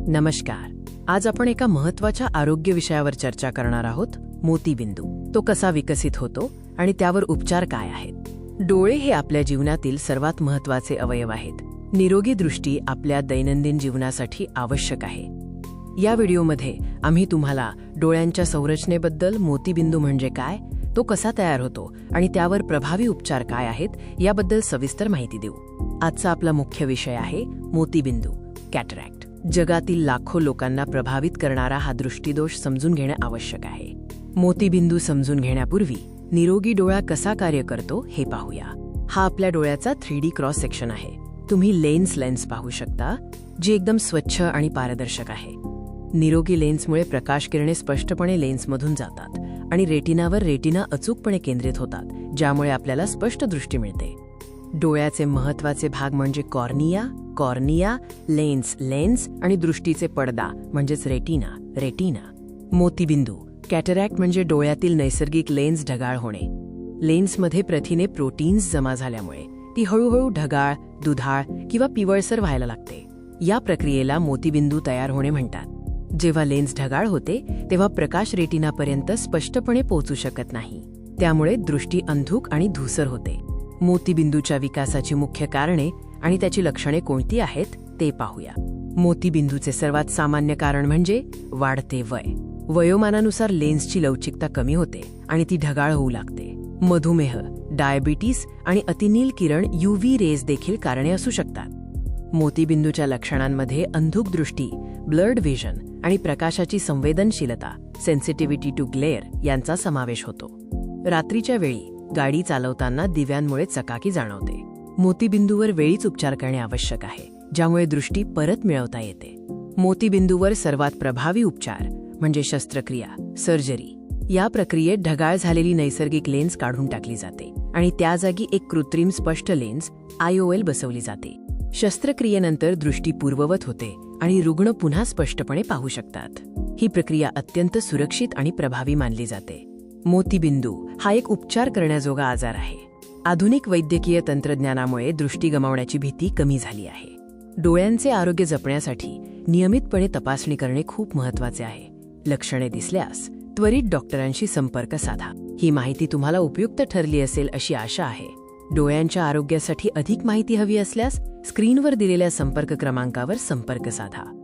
नमस्कार. आज आपण एका महत्त्वाच्या आरोग्य विषयावर चर्चा करणार आहोत, मोतीबिंदू. तो कसा विकसित होतो आणि त्यावर उपचार काय आहेत. डोळे हे आपल्या जीवनातील सर्वात महत्त्वाचे अवयव आहेत. निरोगी दृष्टी आपल्या दैनंदिन जीवनासाठी आवश्यक आहे. या व्हिडिओमध्ये आम्ही तुम्हाला डोळ्यांच्या संरचनेबद्दल, मोतीबिंदू म्हणजे काय, तो कसा तयार होतो आणि त्यावर प्रभावी उपचार काय आहेत याबद्दल सविस्तर माहिती देऊ. आजचा आपला मुख्य विषय आहे मोतीबिंदू, कॅटरॅक्ट. जगातील लाखो लोकांना प्रभावित करणारा हा दृष्टिदोष समजून घेणे आवश्यक आहे. मोतीबिंदू समजून घेण्यापूर्वी निरोगी डोळा कसा कार्य करतो हे पाहूया. हा आपल्या डोळ्याचा 3D क्रॉस सेक्शन आहे. तुम्ही लेन्स पाहू शकता, जी एकदम स्वच्छ आणि पारदर्शक आहे. निरोगी लेन्समुळे प्रकाश किरणे स्पष्टपणे लेन्समधून जातात आणि रेटिना अचूकपणे केंद्रित होतात, ज्यामुळे आपल्याला स्पष्ट दृष्टी मिळते. डोळ्याचे महत्त्वाचे भाग म्हणजे कॉर्निया, लेन्स आणि दृष्टीचे पडदा म्हणजेच रेटिना. मोतीबिंदू, कॅटरॅक्ट म्हणजे डोळ्यातील नैसर्गिक लेन्स ढगाळ होणे. लेन्समध्ये प्रथिने, प्रोटीन्स जमा झाल्यामुळे ती हळूहळू ढगाळ, दुधाळ किंवा पिवळसर व्हायला लागते. या प्रक्रियेला मोतीबिंदू तयार होणे म्हणतात. जेव्हा लेन्स ढगाळ होते तेव्हा प्रकाश रेटिनापर्यंत स्पष्टपणे पोहोचू शकत नाही. त्यामुळे दृष्टी अंधुक आणि धूसर होते. मोतीबिंदूच्या विकासाची मुख्य कारणे आणि त्याची लक्षणे कोणती आहेत ते पाहूया. मोतीबिंदूचे सर्वात सामान्य कारण म्हणजे वाढते वय. वयोमानानुसार लेन्सची लवचिकता कमी होते आणि ती ढगाळ होऊ लागते. मधुमेह, डायबिटीस आणि अतिनील किरण UV रेज देखील कारणे असू शकतात. मोतीबिंदूच्या लक्षणांमध्ये अंधुक दृष्टी, ब्लर्ड व्हिजन आणि प्रकाशाची संवेदनशीलता, सेन्सिटिव्हिटी टू ग्लेअर यांचा समावेश होतो. रात्रीच्या वेळी गाडी चालवताना दिव्यांमुळे चकाकी जाणवते. मोतीबिंदूवर वेळीच उपचार करणे आवश्यक आहे, ज्यामुळे दृष्टी परत मिळवता येते. मोतीबिंदूवर सर्वात प्रभावी उपचार म्हणजे शस्त्रक्रिया, सर्जरी. या प्रक्रियेत ढगाळ झालेली नैसर्गिक लेन्स काढून टाकली जाते आणि त्या जागी एक कृत्रिम स्पष्ट लेन्स IOL बसवली जाते. शस्त्रक्रियेनंतर दृष्टी पूर्ववत होते आणि रुग्ण पुन्हा स्पष्टपणे पाहू शकतात. ही प्रक्रिया अत्यंत सुरक्षित आणि प्रभावी मानली जाते. मोतीबिंदू हा एक उपचार करण्याजोगा आजार आहे. आधुनिक वैद्यकीय तंत्रज्ञानामुळे दृष्टी गमावण्याची भीती कमी झाली आहे. डोळ्यांचे आरोग्य जपण्यासाठी नियमितपणे तपासणी करणे खूप महत्त्वाचे आहे. लक्षणे दिसल्यास त्वरित डॉक्टरांशी संपर्क साधा. ही माहिती तुम्हाला उपयुक्त ठरली असेल अशी आशा आहे. डोळ्यांच्या आरोग्यासाठी अधिक माहिती हवी असल्यास स्क्रीनवर दिलेल्या संपर्क क्रमांकावर संपर्क साधा.